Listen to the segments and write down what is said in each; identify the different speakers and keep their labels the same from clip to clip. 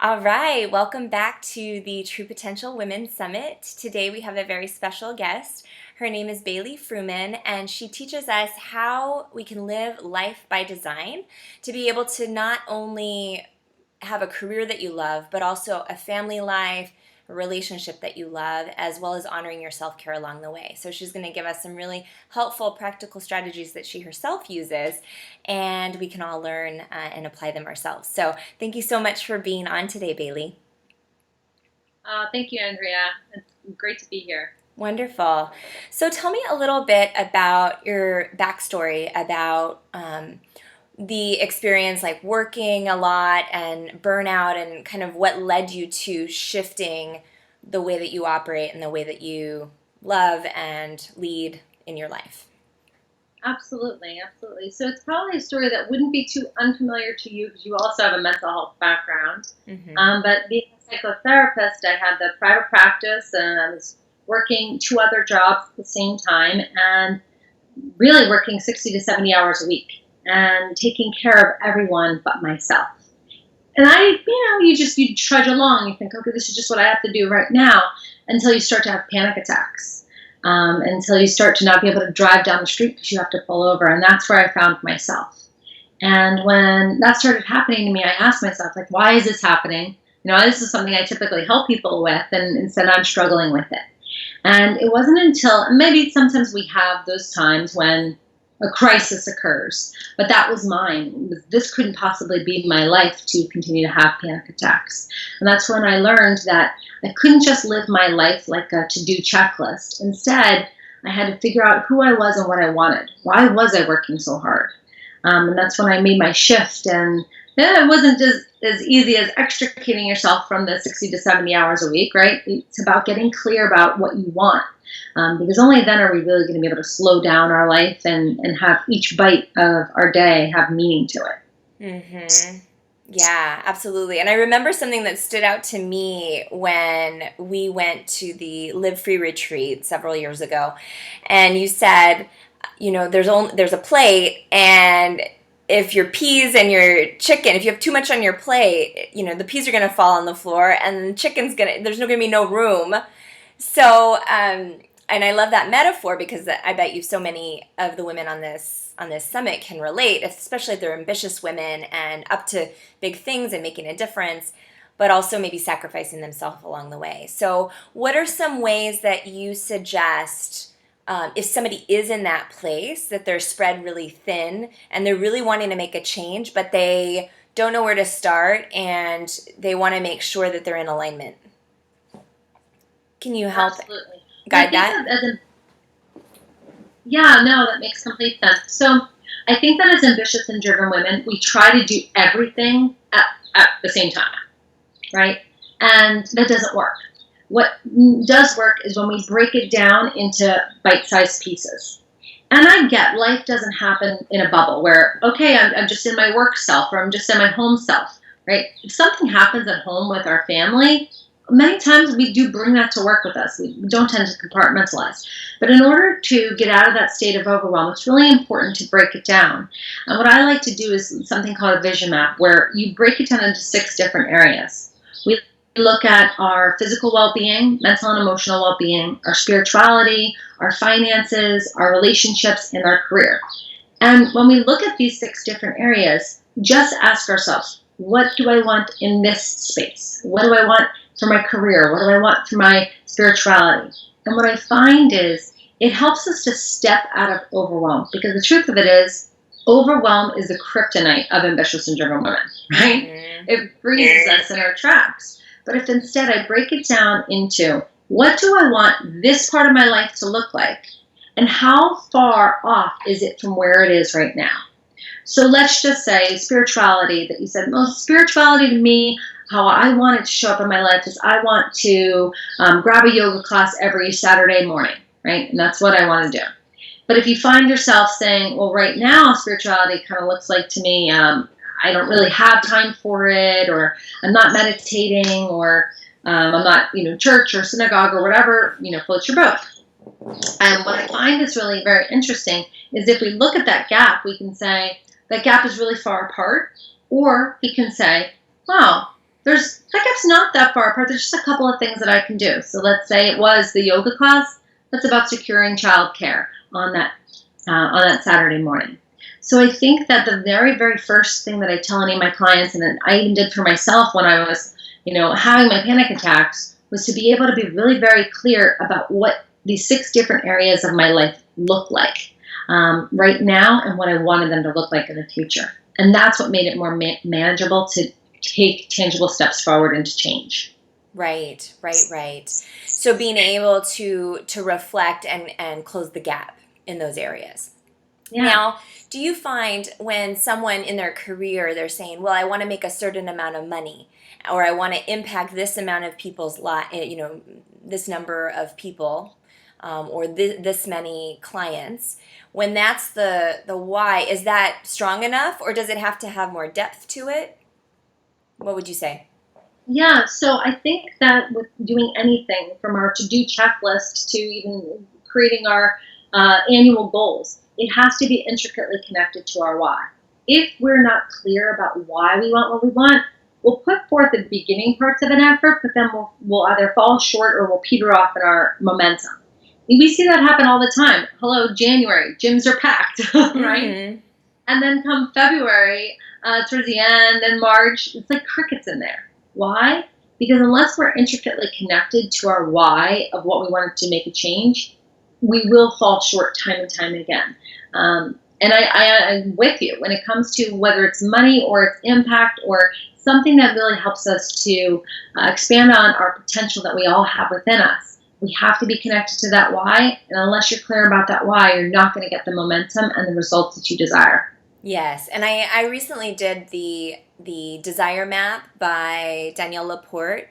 Speaker 1: All right, welcome back to the True Potential Women Summit. Today we have a very special guest. Her name is Bailey Frumen, and she teaches us how we can live life by design to be able to not only have a career that you love, but also a family life, a relationship that you love, as well as honoring your self-care along the way. So she's going to give us some really helpful, practical strategies that she herself uses, and we can all learn and apply them ourselves. So thank you so much for being on today, Bailey.
Speaker 2: Thank you, Andrea. It's great to be here.
Speaker 1: Wonderful. So tell me a little bit about your backstory about the experience, like working a lot and burnout, and kind of what led you to shifting the way that you operate and the way that you love and lead in your life.
Speaker 2: Absolutely, absolutely. So it's probably a story that wouldn't be too unfamiliar to you because you also have a mental health background.
Speaker 1: Mm-hmm.
Speaker 2: But being a psychotherapist, I had the private practice and I was working two other jobs at the same time and really working 60 to 70 hours a week and taking care of everyone but myself. And you trudge along. You think, okay, this is just what I have to do right now until you start to have panic attacks, until you start to not be able to drive down the street because you have to pull over. And that's where I found myself. And when that started happening to me, I asked myself, like, why is this happening? This is something I typically help people with, and instead I'm struggling with it. And it wasn't until maybe sometimes we have those times when a crisis occurs, but that was mine. This couldn't possibly be my life to continue to have panic attacks. And that's when I learned that I couldn't just live my life like a to-do checklist. Instead, I had to figure out who I was and what I wanted. Why was I working so hard? And that's when I made my shift. And it wasn't just as easy as extricating yourself from the 60 to 70 hours a week, right? It's about getting clear about what you want. Because only then are we really going to be able to slow down our life and have each bite of our day have meaning to it.
Speaker 1: Mm-hmm. Yeah, absolutely. And I remember something that stood out to me when we went to the Live Free retreat several years ago. And you said, there's a plate, and if your peas and your chicken, if you have too much on your plate, the peas are going to fall on the floor, and the there's going to be no room. So, and I love that metaphor because I bet you so many of the women on this summit can relate, especially if they're ambitious women and up to big things and making a difference, but also maybe sacrificing themselves along the way. So, what are some ways that you suggest if somebody is in that place that they're spread really thin and they're really wanting to make a change, but they don't know where to start and they want to make sure that they're in alignment? Can you help
Speaker 2: Absolutely. And I
Speaker 1: guide
Speaker 2: think
Speaker 1: that?
Speaker 2: that yeah, no, that makes complete sense. So I think that as ambitious and driven women, we try to do everything at the same time, right? And that doesn't work. What does work is when we break it down into bite-sized pieces. And I get life doesn't happen in a bubble where, okay, I'm just in my work self or I'm just in my home self, right? If something happens at home with our family, many times we do bring that to work with us. We don't tend to compartmentalize. But in order to get out of that state of overwhelm, it's really important to break it down. And what I like to do is something called a vision map, where you break it down into 6 different areas. We look at our physical well-being, mental and emotional well-being, our spirituality, our finances, our relationships, and our career. And when we look at these 6 different areas, just ask ourselves, what do I want in this space? What do I want for my career? What do I want for my spirituality? And what I find is it helps us to step out of overwhelm, because the truth of it is overwhelm is the kryptonite of ambitious and driven women, right?
Speaker 1: Mm-hmm.
Speaker 2: It freezes us in our tracks. But if instead I break it down into what do I want this part of my life to look like, and how far off is it from where it is right now? So let's just say spirituality, that you said, well, spirituality to me, how I want it to show up in my life is I want to grab a yoga class every Saturday morning, right? And that's what I want to do. But if you find yourself saying, well, right now spirituality kind of looks like to me, I don't really have time for it, or I'm not meditating, or I'm not, church or synagogue or whatever, floats your boat. And what I find is really very interesting is if we look at that gap, we can say that gap is really far apart, or we can say, wow, Pickup's not that far apart. There's just a couple of things that I can do. So let's say it was the yoga class. That's about securing childcare on that Saturday morning. So I think that the very, very first thing that I tell any of my clients, and I even did for myself when I was, having my panic attacks, was to be able to be really very clear about what these 6 different areas of my life look like right now and what I wanted them to look like in the future. And that's what made it more manageable to take tangible steps forward into change.
Speaker 1: Right. So being able to reflect and close the gap in those areas.
Speaker 2: Yeah.
Speaker 1: Now, do you find when someone in their career, they're saying, well, I want to make a certain amount of money, or I want to impact this amount of people's life, this number of people, or this many clients, when that's the why, is that strong enough, or does it have to have more depth to it? What would you say?
Speaker 2: Yeah, so I think that with doing anything from our to-do checklist to even creating our annual goals, it has to be intricately connected to our why. If we're not clear about why we want what we want, we'll put forth the beginning parts of an effort, but then we'll either fall short or we'll peter off in our momentum. We see that happen all the time. Hello, January, gyms are packed, right?
Speaker 1: Mm-hmm.
Speaker 2: And then come February, towards the end, and March, it's like crickets in there. Why? Because unless we're intricately connected to our why of what we wanted to make a change, we will fall short time and time again. And I'm with you when it comes to whether it's money or it's impact or something that really helps us to expand on our potential that we all have within us. We have to be connected to that why, and unless you're clear about that why, you're not going to get the momentum and the results that you desire.
Speaker 1: Yes, and I recently did the Desire Map by Danielle Laporte,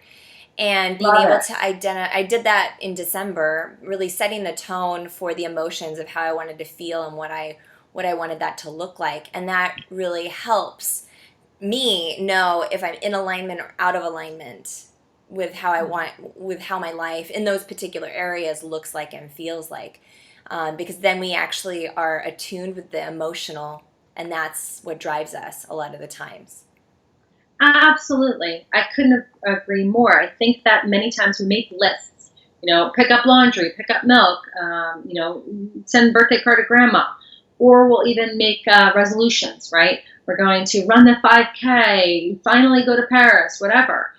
Speaker 1: and being
Speaker 2: Love
Speaker 1: able
Speaker 2: it.
Speaker 1: to identify. I did that in December, really setting the tone for the emotions of how I wanted to feel and what I wanted that to look like, and that really helps me know if I'm in alignment or out of alignment with how I want, with how my life in those particular areas looks like and feels like. Because then we actually are attuned with the emotional, and that's what drives us a lot of the times.
Speaker 2: Absolutely. I couldn't agree more. I think that many times we make lists, pick up laundry, pick up milk, send a birthday card to grandma, or we'll even make resolutions, right? We're going to run the 5K, finally go to Paris, whatever.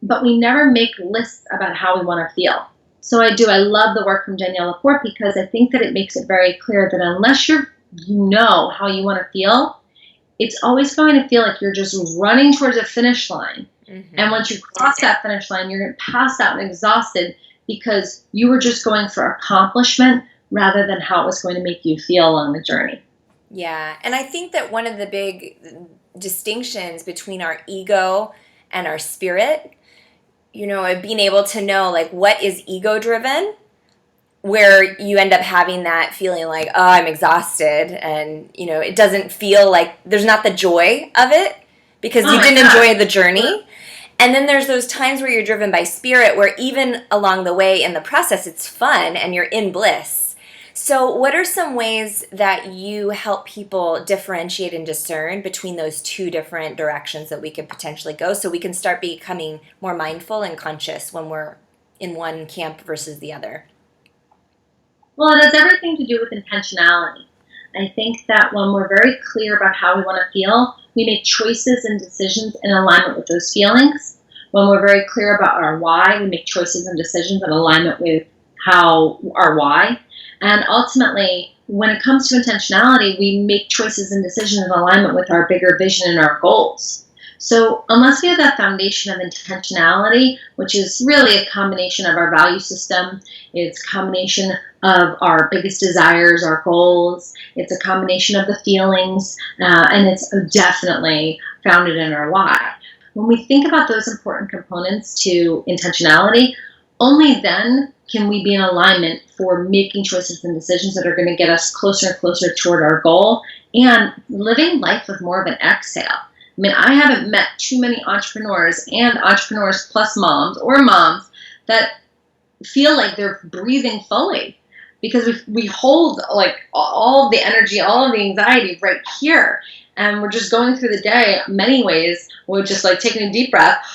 Speaker 2: But we never make lists about how we want to feel. So I love the work from Danielle Laporte because I think that it makes it very clear that unless you know how you want to feel, it's always going to feel like you're just running towards a finish line. Mm-hmm. And once you cross that finish line, you're going to pass out and exhausted because you were just going for accomplishment rather than how it was going to make you feel along the journey.
Speaker 1: Yeah, and I think that one of the big distinctions between our ego and our spirit, of being able to know, like, what is ego-driven, where you end up having that feeling like, oh, I'm exhausted, and, it doesn't feel like, there's not the joy of it, because you didn't enjoy the journey. And then there's those times where you're driven by spirit, where even along the way in the process, it's fun, and you're in bliss. So what are some ways that you help people differentiate and discern between those two different directions that we could potentially go, so we can start becoming more mindful and conscious when we're in one camp versus the other?
Speaker 2: Well, it has everything to do with intentionality. I think that when we're very clear about how we want to feel, we make choices and decisions in alignment with those feelings. When we're very clear about our why, we make choices and decisions in alignment with our why. And ultimately, when it comes to intentionality, we make choices and decisions in alignment with our bigger vision and our goals. So unless we have that foundation of intentionality, which is really a combination of our value system, it's a combination of our biggest desires, our goals, it's a combination of the feelings, and it's definitely founded in our why. When we think about those important components to intentionality, only then can we be in alignment for making choices and decisions that are going to get us closer and closer toward our goal and living life with more of an exhale. I mean, I haven't met too many entrepreneurs and entrepreneurs plus moms or moms that feel like they're breathing fully, because we hold like all of the energy, all of the anxiety right here. and we're just going through the day. Many ways, we're just like taking a deep breath,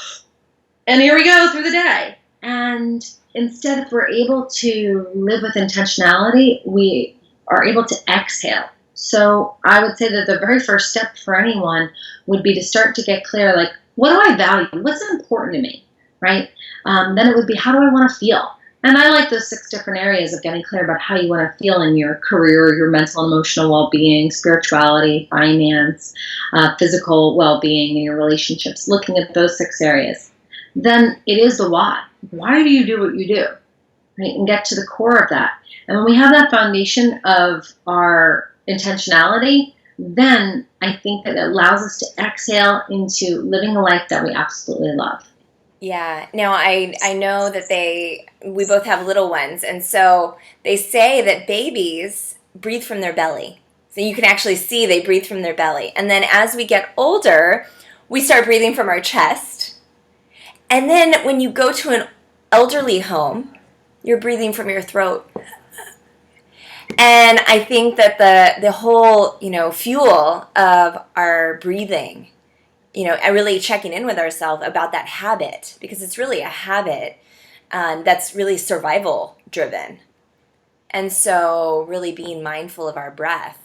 Speaker 2: and here we go through the day. And instead, if we're able to live with intentionality, we are able to exhale. So I would say that the very first step for anyone would be to start to get clear, like, what do I value? What's important to me, right? Then it would be, how do I want to feel? And I like those 6 different areas of getting clear about how you want to feel in your career, your mental and emotional well-being, spirituality, finance, physical well-being, and your relationships, looking at those 6 areas. Then it is the why. Why do you do what you do? Right? And get to the core of that. And when we have that foundation of our intentionality, then I think that it allows us to exhale into living a life that we absolutely love.
Speaker 1: Yeah. Now, I know that we both have little ones, and so they say that babies breathe from their belly. So you can actually see they breathe from their belly. And then as we get older, we start breathing from our chest. And then when you go to an elderly home, you're breathing from your throat. And I think that the whole, fuel of our breathing, really checking in with ourselves about that habit, because it's really a habit that's really survival driven. And so really being mindful of our breath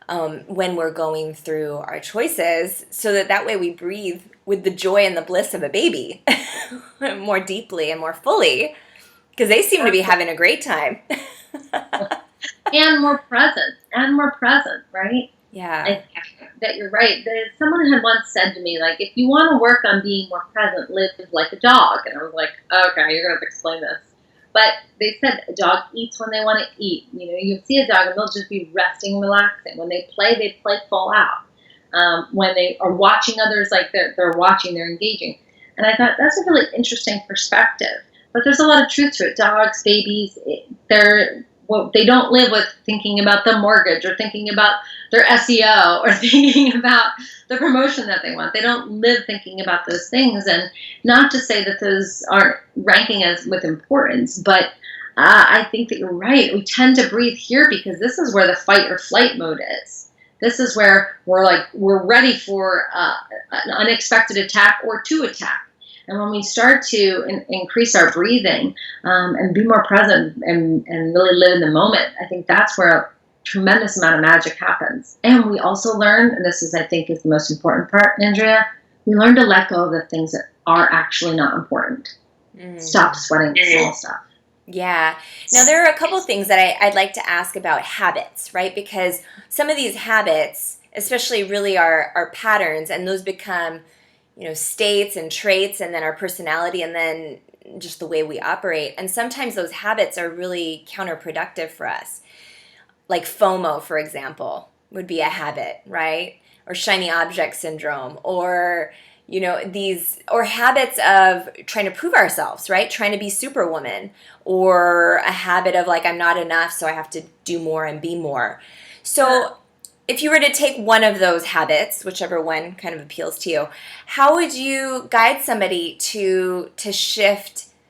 Speaker 1: when we're going through our choices, so that way we breathe with the joy and the bliss of a baby more deeply and more fully, because they seem to be having a great time.
Speaker 2: And more present, right?
Speaker 1: Yeah.
Speaker 2: I think that you're right. Someone had once said to me, like, if you want to work on being more present, live like a dog. And I was like, okay, you're going to have to explain this. But they said a dog eats when they want to eat. You see a dog and they'll just be resting and relaxing. When they play full out. When they are watching others, like they're watching, they're engaging. And I thought that's a really interesting perspective. But there's a lot of truth to it. Dogs, babies, they don't live with thinking about the mortgage or thinking about their SEO or thinking about the promotion that they want. They don't live thinking about those things. And not to say that those aren't ranking as with importance, but I think that you're right. We tend to breathe here because this is where the fight or flight mode is. This is where we're ready for an unexpected attack or to attack. And when we start to increase our breathing and be more present and really live in the moment, I think that's where a tremendous amount of magic happens. And we also learn, and this is, I think, is the most important part, Andrea, we learn to let go of the things that are actually not important. Stop sweating the small stuff.
Speaker 1: Yeah. Now, there are a couple things that I'd like to ask about habits, right? Because some of these habits, especially really are patterns, and those become states and traits, and then our personality, and then just the way we operate. And sometimes those habits are really counterproductive for us. Like FOMO, for example, would be a habit, right? Or shiny object syndrome, or or habits of trying to prove ourselves, right? Trying to be superwoman, or a habit of like, I'm not enough, so I have to do more and be more. So if you were to take one of those habits, whichever one kind of appeals to you, how would you guide somebody to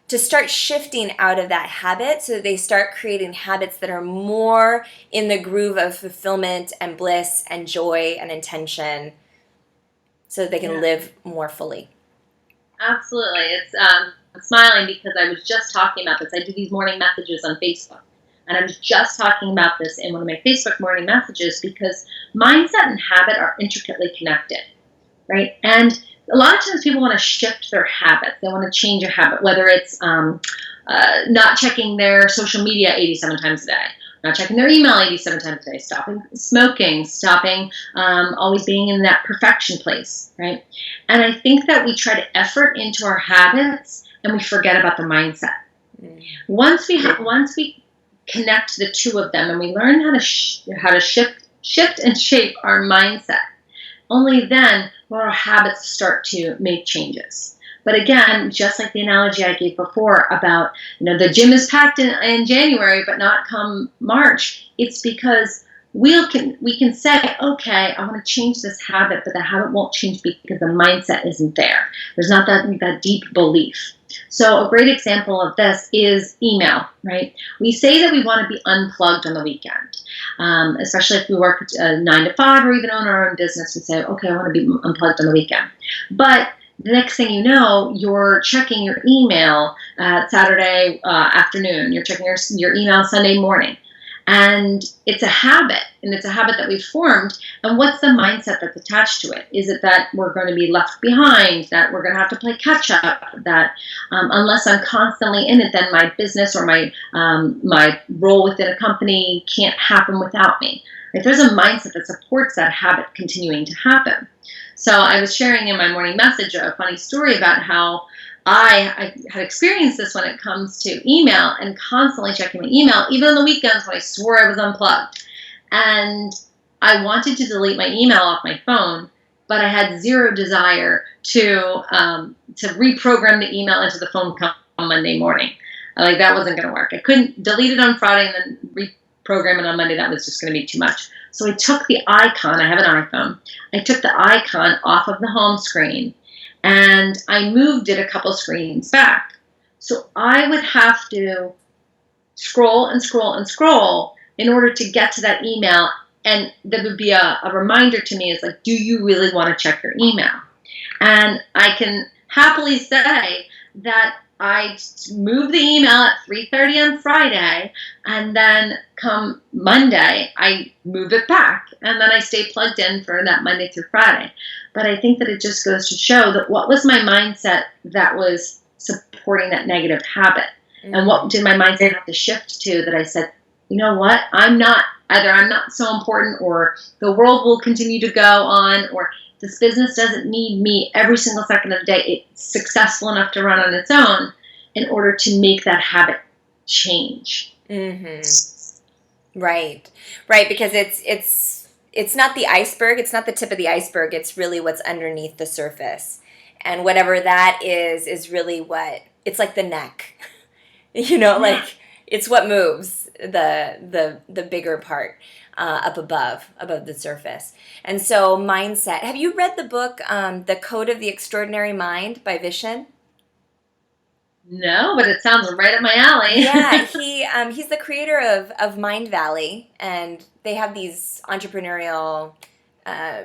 Speaker 1: start shifting out of that habit so that they start creating habits that are more in the groove of fulfillment and bliss and joy and intention, so that they can live more fully?
Speaker 2: Absolutely. I'm smiling because I was just talking about this. I do these morning messages on Facebook. And I was just talking about this in one of my Facebook morning messages, because mindset and habit are intricately connected, right? And a lot of times people want to shift their habits. They want to change a habit, whether it's not checking their social media 87 times a day, not checking their email 87 times a day, stopping smoking, stopping always being in that perfection place, right? And I think that we try to effort into our habits and we forget about the mindset. Once we connect the two of them and we learn how to shift and shape our mindset, only then will our habits start to make changes. But again, just like the analogy I gave before about, the gym is packed in January, but not come March, it's because we can say, okay, I want to change this habit, but the habit won't change because the mindset isn't there. There's not that deep belief. So a great example of this is email, right? We say that we want to be unplugged on the weekend, especially if we work 9 to 5 or even own our own business. We say, okay, I want to be unplugged on the weekend. But the next thing you know, you're checking your email Saturday afternoon. You're checking your email Sunday morning. And it's a habit, and it's a habit that we've formed. And what's the mindset that's attached to it? Is it that we're going to be left behind, that we're going to have to play catch up, that unless I'm constantly in it, then my business or my role within a company can't happen without me? Right? There's a mindset that supports that habit continuing to happen. So I was sharing in my morning message a funny story about how I had experienced this when it comes to email and constantly checking my email, even on the weekends when I swore I was unplugged. And I wanted to delete my email off my phone, but I had zero desire to reprogram the email into the phone on Monday morning. Like, that wasn't going to work. I couldn't delete it on Friday and then reprogram it on Monday. That was just going to be too much. So I took the icon. I have an iPhone. I took the icon off of the home screen, and I moved it a couple screens back. So I would have to scroll and scroll and scroll in order to get to that email. And that would be a reminder to me, is like, do you really want to check your email? And I can happily say that I move the email at 3:30 on Friday, and then come Monday, I move it back, and then I stay plugged in for that Monday through Friday. But I think that it just goes to show that what was my mindset that was supporting that negative habit? Mm-hmm. And what did my mindset have to shift to, that I said, you know what, I'm not so important, or the world will continue to go on, or this business doesn't need me every single second of the day. It's successful enough to run on its own, in order to make that habit change.
Speaker 1: Mm-hmm. Right. Because it's not the iceberg. It's not the tip of the iceberg. It's really what's underneath the surface. And whatever that is really it's like the neck, like it's what moves the bigger part up above the surface. And so mindset. Have you read the book, The Code of the Extraordinary Mind by Vishen?
Speaker 2: No, but it sounds right up my alley.
Speaker 1: Yeah, he's the creator of Mind Valley, and they have these entrepreneurial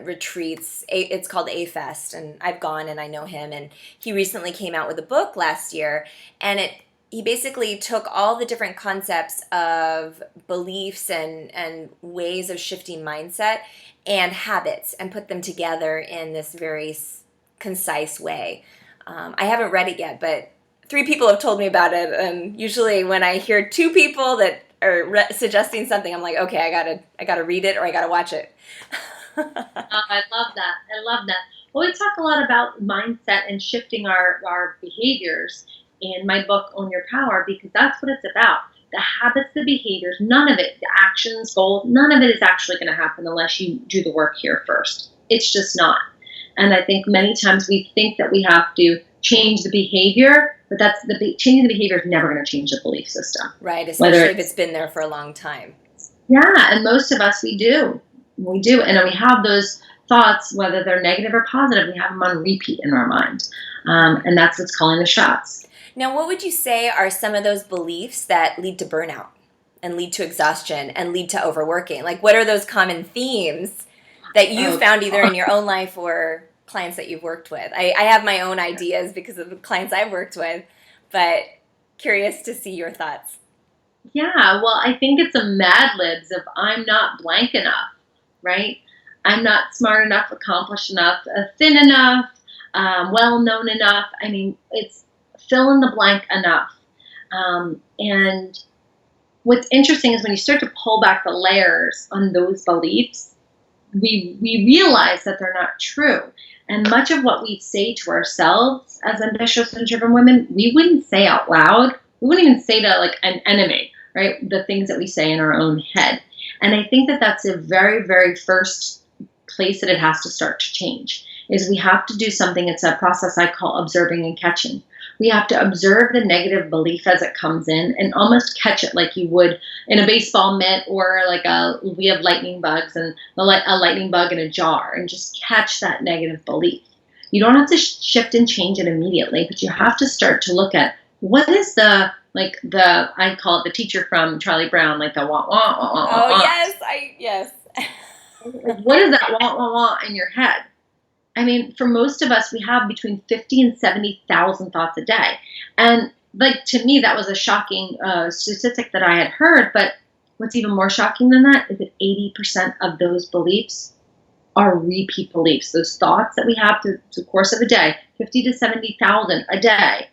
Speaker 1: retreats. It's called A-Fest, and I've gone and I know him, and he recently came out with a book last year, and he basically took all the different concepts of beliefs and ways of shifting mindset and habits and put them together in this very concise way. I haven't read it yet, but 3 people have told me about it, and usually when I hear 2 people that are suggesting something, I'm like, okay, I gotta read it, or I gotta watch it.
Speaker 2: I love that. Well, we talk a lot about mindset and shifting our behaviors in my book, Own Your Power, because that's what it's about. The habits, the behaviors, none of it, the actions, goals, none of it is actually going to happen unless you do the work here first. It's just not. And I think many times we think that we have to change the behavior, but changing the behavior is never going to change the belief system.
Speaker 1: Right, especially if it's been there for a long time.
Speaker 2: Yeah, and most of us, we do. We do. And we have those thoughts, whether they're negative or positive, we have them on repeat in our mind. And that's what's calling the shots.
Speaker 1: Now, what would you say are some of those beliefs that lead to burnout and lead to exhaustion and lead to overworking? Like, what are those common themes that you found either in your own life or clients that you've worked with? I have my own ideas because of the clients I've worked with, but curious to see your thoughts.
Speaker 2: Yeah, well, I think it's a Mad Libs of I'm not blank enough, right? I'm not smart enough, accomplished enough, thin enough, well-known enough. I mean, it's fill in the blank enough. And what's interesting is when you start to pull back the layers on those beliefs, we realize that they're not true. And much of what we say to ourselves as ambitious and driven women, we wouldn't say out loud. We wouldn't even say to like an enemy, right? The things that we say in our own head. And I think that that's a very, very first place that it has to start to change, is we have to do something. It's a process I call observing and catching. We have to observe the negative belief as it comes in and almost catch it like you would in a baseball mitt, or like we have lightning bugs and a lightning bug in a jar, and just catch that negative belief. You don't have to shift and change it immediately, but you have to start to look at what is I call it the teacher from Charlie Brown, like the wah, wah, wah, wah, wah,
Speaker 1: Oh,
Speaker 2: wah.
Speaker 1: yes.
Speaker 2: Like, what is that wah, wah, wah in your head? I mean, for most of us, we have between 50 and 70,000 thoughts a day. And like, to me, that was a shocking statistic that I had heard. But what's even more shocking than that is that 80% of those beliefs are repeat beliefs. Those thoughts that we have through the course of a day, 50 to 70,000 a day.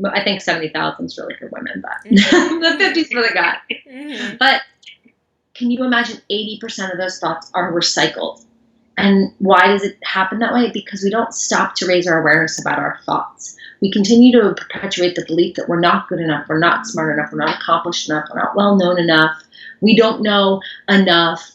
Speaker 2: I think 70,000 is really for women, but the 50 is for the guy.
Speaker 1: Mm-hmm.
Speaker 2: But can you imagine 80% of those thoughts are recycled? And why does it happen that way? Because we don't stop to raise our awareness about our thoughts. We continue to perpetuate the belief that we're not good enough, we're not smart enough, we're not accomplished enough, we're not well known enough, we don't know enough.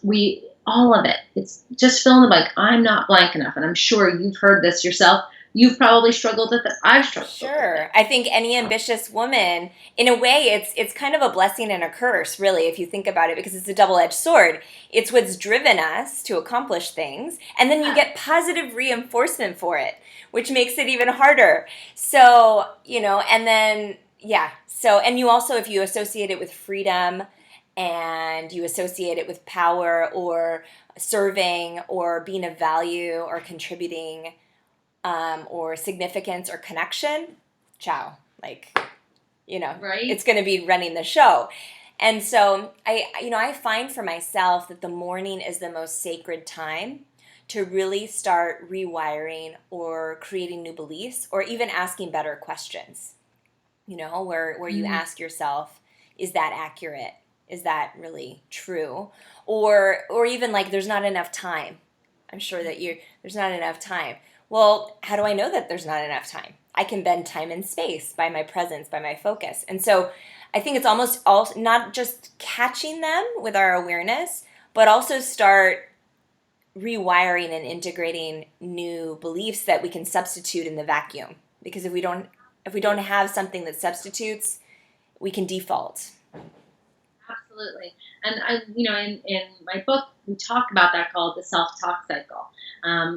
Speaker 2: All of it. It's just fill in the blank. I'm not blank enough. And I'm sure you've heard this yourself. You've probably struggled with it. I've struggled with it.
Speaker 1: Sure. I think any ambitious woman, in a way, it's kind of a blessing and a curse, really, if you think about it, because it's a double-edged sword. It's what's driven us to accomplish things, and then you get positive reinforcement for it, which makes it even harder. So, and then, yeah. So, and you also, if you associate it with freedom and you associate it with power or serving or being of value or contributing, or significance or connection, ciao.
Speaker 2: Right?
Speaker 1: It's going to be running the show. And so I find for myself that the morning is the most sacred time to really start rewiring or creating new beliefs or even asking better questions, where you ask yourself, is that accurate? Is that really true? Or even like, there's not enough time. I'm sure that there's not enough time. Well, how do I know that there's not enough time? I can bend time and space by my presence, by my focus. And so I think it's almost all not just catching them with our awareness, but also start rewiring and integrating new beliefs that we can substitute in the vacuum. Because if we don't have something that substitutes, we can default.
Speaker 2: Absolutely. And in my book, we talk about that, called the self-talk cycle.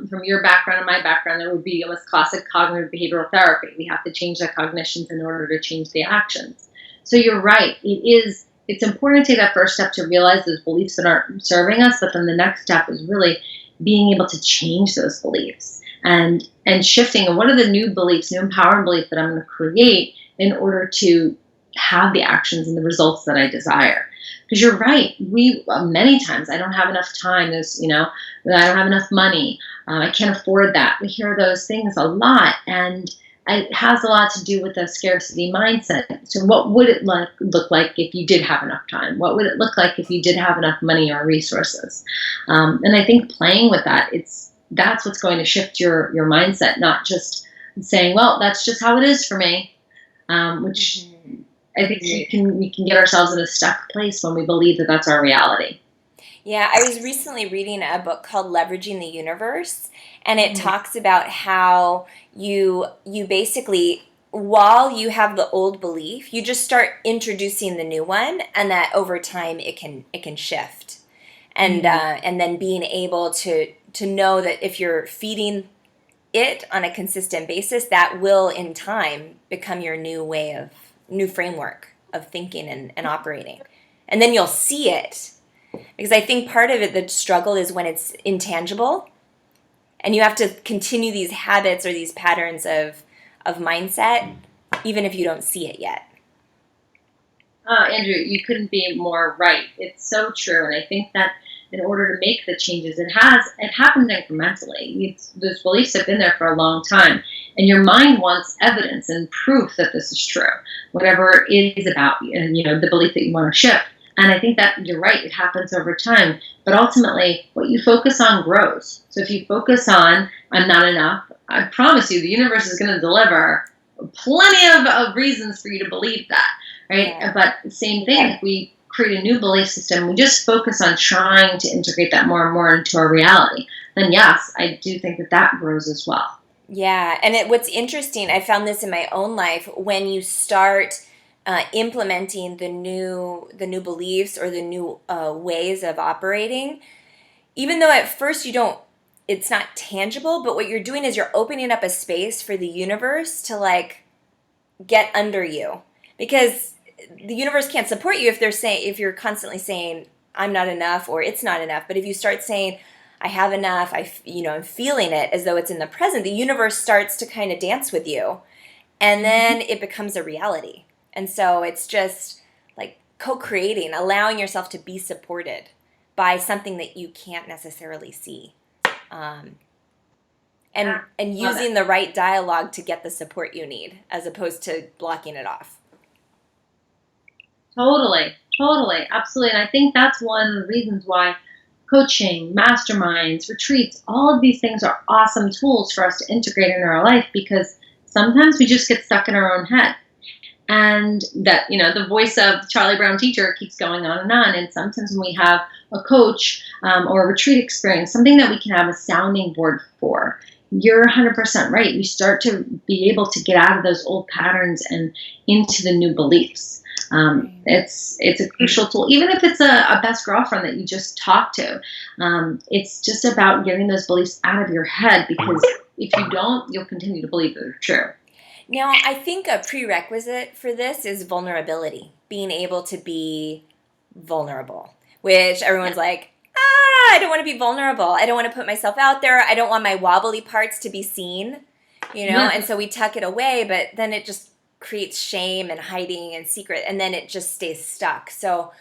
Speaker 2: From your background and my background, there would be almost classic cognitive behavioral therapy. We have to change the cognitions in order to change the actions. So you're right. It's important to take that first step to realize those beliefs that aren't serving us, but then the next step is really being able to change those beliefs and shifting. And what are the new beliefs, new empowering beliefs that I'm going to create in order to have the actions and the results that I desire? Because you're right. Many times I don't have enough time. I don't have enough money. I can't afford that. We hear those things a lot, and it has a lot to do with the scarcity mindset. So what would it look like if you did have enough time? What would it look like if you did have enough money or resources? And I think playing with that's what's going to shift your mindset, not just saying, well, that's just how it is for me, which I think we can get ourselves in a stuck place when we believe that that's our reality.
Speaker 1: Yeah, I was recently reading a book called Leveraging the Universe, and it talks about how you basically, while you have the old belief, you just start introducing the new one, and that over time it can shift, and then being able to know that if you're feeding it on a consistent basis, that will in time become your new framework of thinking and operating. And then you'll see it. Because I think part of it, the struggle is when it's intangible and you have to continue these habits or these patterns of mindset, even if you don't see it yet.
Speaker 2: Andrew, you couldn't be more right. It's so true. And I think that in order to make the changes, it happens incrementally. Those beliefs have been there for a long time. And your mind wants evidence and proof that this is true, whatever it is about you, and the belief that you want to shift. And I think that you're right, it happens over time. But ultimately, what you focus on grows. So if you focus on, I'm not enough, I promise you, the universe is going to deliver plenty of reasons for you to believe that, right? Yeah. But the same thing, if we create a new belief system, we just focus on trying to integrate that more and more into our reality, then yes, I do think that grows as well.
Speaker 1: Yeah, and what's interesting, I found this in my own life, when you start implementing the new beliefs or the new ways of operating, even though at first you don't it's not tangible, but what you're doing is you're opening up a space for the universe to like get under you, because the universe can't support you if you're constantly saying I'm not enough or it's not enough. But if you start saying I have enough, I'm feeling it as though it's in the present, the universe starts to kind of dance with you, and then it becomes a reality. And so it's just like co-creating, allowing yourself to be supported by something that you can't necessarily see. Um, and using the right dialogue to get the support you need, as opposed to blocking it off.
Speaker 2: Totally, totally, absolutely. And I think that's one of the reasons why coaching, masterminds, retreats, all of these things are awesome tools for us to integrate in our life, because sometimes we just get stuck in our own head. And that, the voice of Charlie Brown teacher keeps going on and on. And sometimes when we have a coach or a retreat experience, something that we can have a sounding board for, you're 100% right. We start to be able to get out of those old patterns and into the new beliefs. It's a crucial tool, even if it's a best girlfriend that you just talk to. It's just about getting those beliefs out of your head, because if you don't, you'll continue to believe that they're true.
Speaker 1: Now, I think a prerequisite for this is vulnerability, being able to be vulnerable, which everyone's like, I don't want to be vulnerable. I don't want to put myself out there. I don't want my wobbly parts to be seen, and so we tuck it away, but then it just creates shame and hiding and secret, and then it just stays stuck. So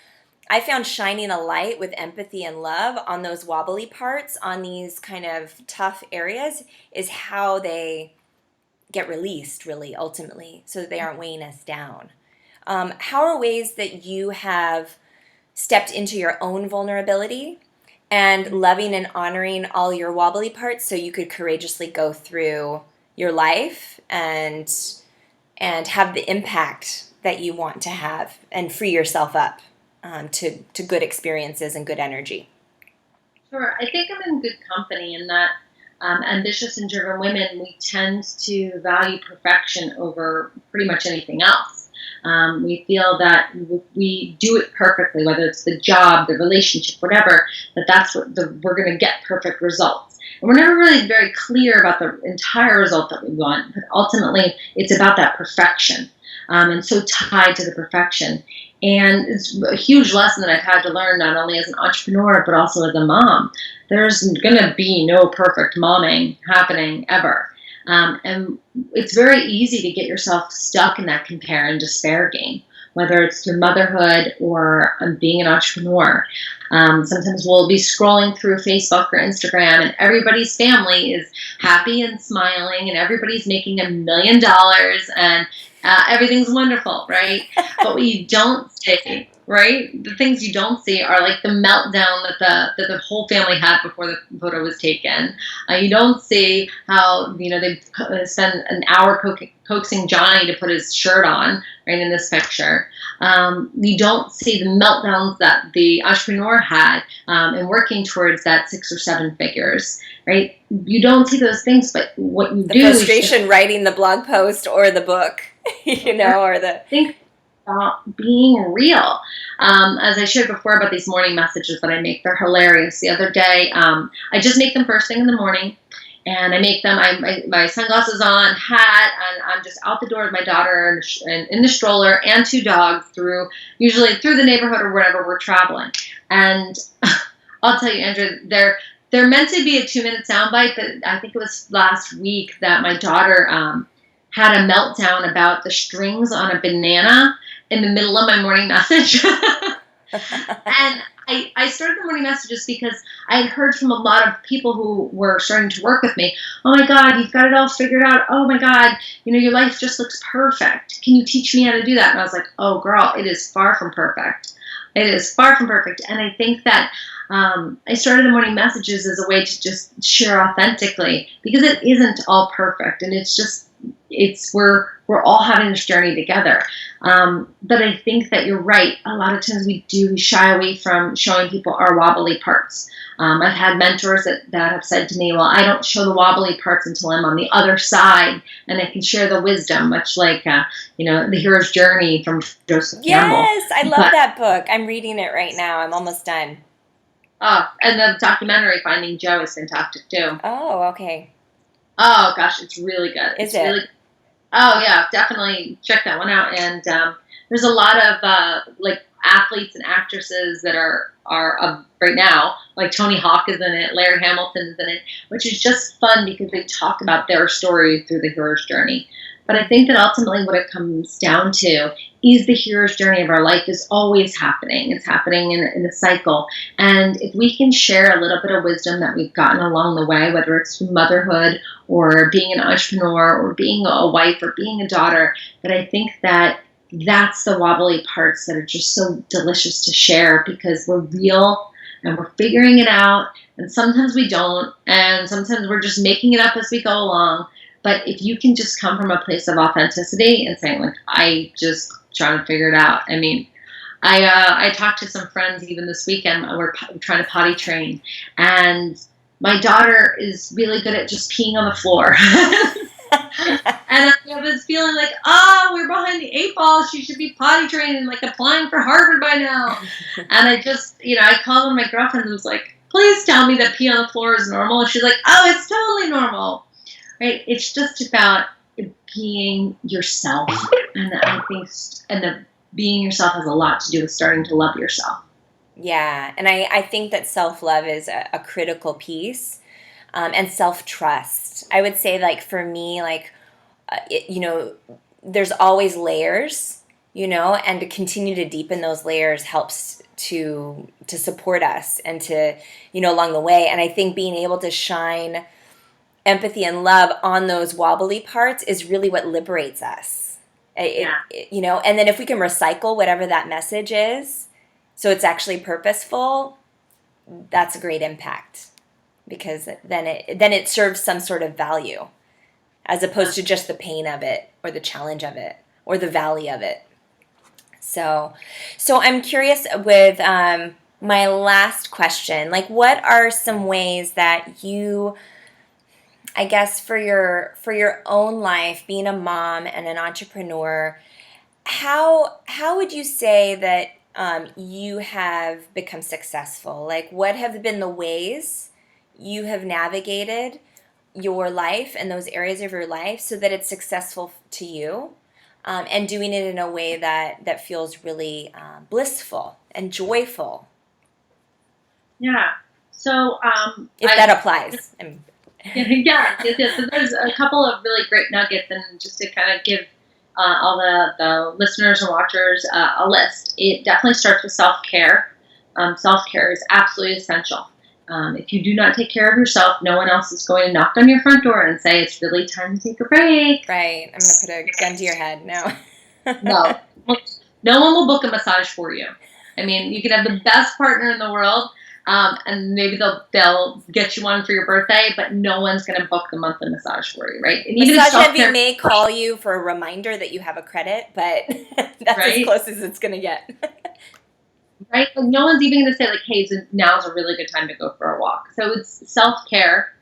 Speaker 1: I found shining a light with empathy and love on those wobbly parts, on these kind of tough areas, is how they get released, really, ultimately, so that they aren't weighing us down. How are ways that you have stepped into your own vulnerability and loving and honoring all your wobbly parts so you could courageously go through your life and have the impact that you want to have and free yourself up to good experiences and good energy?
Speaker 2: Sure. I think I'm in good company in that ambitious and driven women, we tend to value perfection over pretty much anything else. We feel that if we do it perfectly, whether it's the job, the relationship, whatever, that's what we're going to get perfect results. And we're never really very clear about the entire result that we want, but ultimately it's about that perfection, and so tied to the perfection. And it's a huge lesson that I've had to learn, not only as an entrepreneur, but also as a mom. There's going to be no perfect momming happening ever. And it's very easy to get yourself stuck in that compare and despair game, whether it's through motherhood or being an entrepreneur. Sometimes we'll be scrolling through Facebook or Instagram, and everybody's family is happy and smiling, and everybody's making $1 million, and everything's wonderful, right? But what you don't see, right? The things you don't see are like the meltdown that the whole family had before the photo was taken. You don't see how they spend an hour coaxing Johnny to put his shirt on, right, in this picture. You don't see the meltdowns that the entrepreneur had in working towards that 6 or 7 figures, right? You don't see those things, but what you do
Speaker 1: is... The frustration writing the blog post or the book, or the...
Speaker 2: Think about being real. As I shared before about these morning messages that I make, they're hilarious. The other day, I just make them first thing in the morning. And I make them, my sunglasses on, hat, and I'm just out the door with my daughter and in the stroller and 2 dogs usually through the neighborhood or wherever we're traveling. And I'll tell you, Andrea, they're meant to be a 2-minute soundbite, but I think it was last week that my daughter had a meltdown about the strings on a banana in the middle of my morning message. And I started the morning messages because I had heard from a lot of people who were starting to work with me. Oh my God, you've got it all figured out. Oh my God, your life just looks perfect. Can you teach me how to do that? And I was like, oh girl, it is far from perfect. It is far from perfect. And I think that I started the morning messages as a way to just share authentically, because it isn't all perfect. And we're all having this journey together. But I think that you're right. A lot of times we shy away from showing people our wobbly parts. I've had mentors that have said to me, well, I don't show the wobbly parts until I'm on the other side and I can share the wisdom, much like, The Hero's Journey from Joseph Campbell.
Speaker 1: Yes, I love that book. I'm reading it right now. I'm almost done.
Speaker 2: Oh, and the documentary Finding Joe is fantastic too.
Speaker 1: Oh, okay.
Speaker 2: Oh gosh, it's really good.
Speaker 1: Is
Speaker 2: It's
Speaker 1: it?
Speaker 2: really Oh yeah, definitely check that one out. And there's a lot of like athletes and actresses that are right now. Like Tony Hawk is in it, Larry Hamilton is in it, which is just fun because they talk about their story through the hero's journey. But I think that ultimately what it comes down to is the hero's journey of our life is always happening. It's happening in a cycle. And if we can share a little bit of wisdom that we've gotten along the way, whether it's through motherhood or being an entrepreneur or being a wife or being a daughter, that I think that that's the wobbly parts that are just so delicious to share because we're real and we're figuring it out. And sometimes we don't. And sometimes we're just making it up as we go along. But if you can just come from a place of authenticity and saying, like, I just trying to figure it out. I mean, I talked to some friends even this weekend. We're trying to potty train. And my daughter is really good at just peeing on the floor. And I was feeling like, oh, we're behind the eight ball. She should be potty trained and like applying for Harvard by now. And I just, I called one of my girlfriends and was like, please tell me that pee on the floor is normal. And she's like, oh, it's totally normal. Right? It's just about being yourself. And I think being yourself has a lot to do with starting to love yourself.
Speaker 1: Yeah. And I think that self-love is a critical piece, and self-trust. I would say, like, for me, like, there's always layers, and to continue to deepen those layers helps to support us and to, along the way. And I think being able to shine empathy and love on those wobbly parts is really what liberates us. And then if we can recycle whatever that message is, so it's actually purposeful, that's a great impact, because then it serves some sort of value, as opposed to just the pain of it or the challenge of it or the valley of it. So I'm curious with my last question, like, what are some ways that you, I guess, for your own life, being a mom and an entrepreneur, how would you say that you have become successful? Like, what have been the ways you have navigated your life and those areas of your life so that it's successful to you, and doing it in a way that feels really blissful and joyful?
Speaker 2: Yeah. So
Speaker 1: If that applies.
Speaker 2: yeah. So there's a couple of really great nuggets, and just to kind of give all the listeners and watchers a list. It definitely starts with self-care. Self-care is absolutely essential. If you do not take care of yourself, no one else is going to knock on your front door and say, it's really time to take a break.
Speaker 1: Right. I'm going to put a gun to your head. No.
Speaker 2: No. No one will book a massage for you. I mean, you can have the best partner in the world, and maybe they'll get you one for your birthday, but no one's going to book the monthly massage for you, right? And even
Speaker 1: Massage Envy may call you for a reminder that you have a credit, but that's
Speaker 2: right?
Speaker 1: As close as it's going to get.
Speaker 2: Right? Like, no one's even going to say, like, hey, now's a really good time to go for a walk. So it's self-care.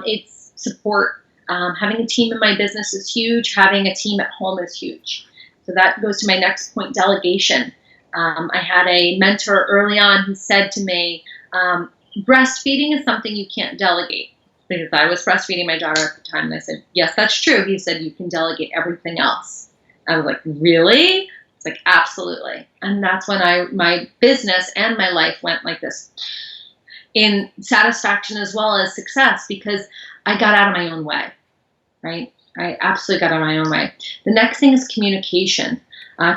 Speaker 2: It's support. Having a team in my business is huge. Having a team at home is huge. So that goes to my next point, delegation. I had a mentor early on who said to me, breastfeeding is something you can't delegate. Because I was breastfeeding my daughter at the time, and I said, yes, that's true. He said, you can delegate everything else. I was like, really? It's like, absolutely. And that's when my business and my life went like this, in satisfaction as well as success, because I got out of my own way, right? I absolutely got out of my own way. The next thing is communication.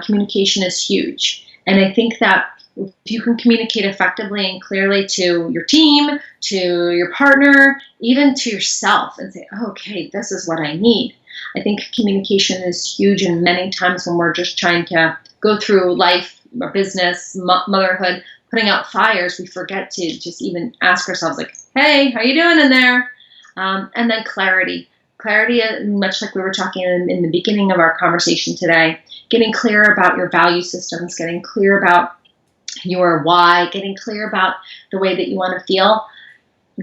Speaker 2: Communication is huge. And I think that if you can communicate effectively and clearly to your team, to your partner, even to yourself, and say, oh, okay, this is what I need. I think communication is huge, and many times when we're just trying to go through life, our business, motherhood, putting out fires, we forget to just even ask ourselves, like, hey, how you doing in there? And then clarity. Clarity, much like we were talking in the beginning of our conversation today, getting clear about your value systems, getting clear about your why, getting clear about the way that you want to feel.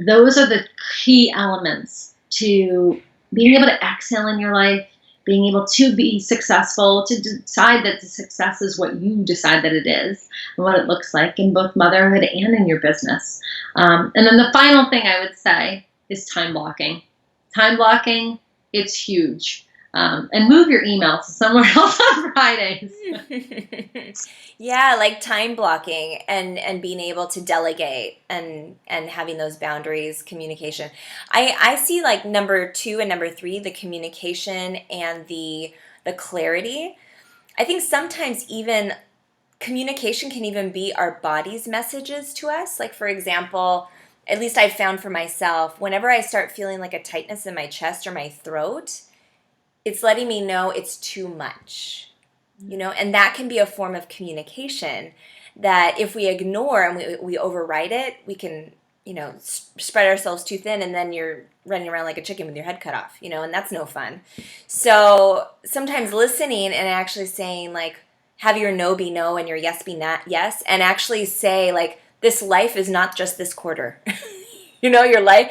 Speaker 2: Those are the key elements to being able to exhale in your life being able to be successful, to decide that the success is what you decide that it is and what it looks like in both motherhood and in your business. And then the final thing I would say is time blocking. Time blocking, it's huge. And move your email to somewhere else on Fridays.
Speaker 1: Yeah, like time blocking and being able to delegate and having those boundaries, communication. I see like number 2 and number 3, the communication and the clarity. I think sometimes even communication can even be our body's messages to us. Like, for example, at least I've found for myself, whenever I start feeling like a tightness in my chest or my throat, it's letting me know it's too much, and that can be a form of communication that if we ignore and we override it, we can, spread ourselves too thin, and then you're running around like a chicken with your head cut off, and that's no fun. So sometimes listening and actually saying, like, have your no be no and your yes be not yes, and actually say, like, this life is not just this quarter. Your life,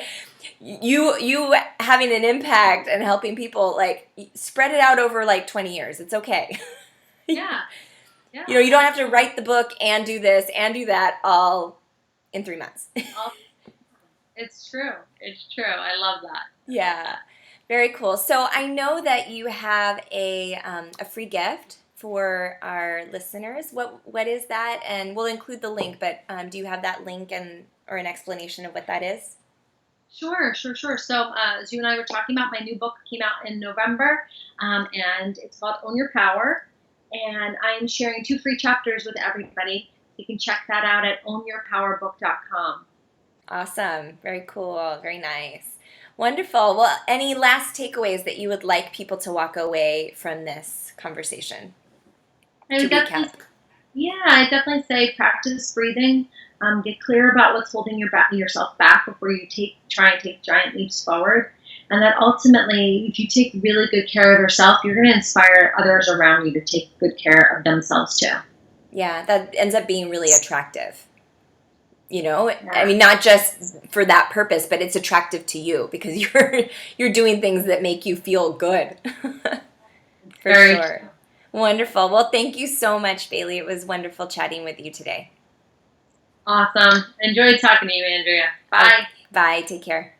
Speaker 1: you having an impact and helping people, like, spread it out over like 20 years. It's okay.
Speaker 2: Yeah. Yeah.
Speaker 1: You don't have to write the book and do this and do that all in 3 months.
Speaker 2: It's true. It's true. I love that.
Speaker 1: Yeah. Very cool. So I know that you have a free gift for our listeners. What is that? And we'll include the link, but do you have that link or an explanation of what that is?
Speaker 2: Sure. So, as you and I were talking about, my new book came out in November, and it's called Own Your Power. And I am sharing 2 free chapters with everybody. You can check that out at ownyourpowerbook.com.
Speaker 1: Awesome. Very cool. Very nice. Wonderful. Well, any last takeaways that you would like people to walk away from this conversation?
Speaker 2: I would definitely say practice breathing. Get clear about what's holding yourself back before you try and take giant leaps forward. And that ultimately, if you take really good care of yourself, you're going to inspire others around you to take good care of themselves too.
Speaker 1: Yeah, that ends up being really attractive.
Speaker 2: Yeah.
Speaker 1: I mean, not just for that purpose, but it's attractive to you because you're doing things that make you feel good. For
Speaker 2: Very
Speaker 1: sure.
Speaker 2: true.
Speaker 1: Wonderful. Well, thank you so much, Bailey. It was wonderful chatting with you today.
Speaker 2: Awesome. Enjoyed talking to you, Andrea. Bye.
Speaker 1: Bye. Take care.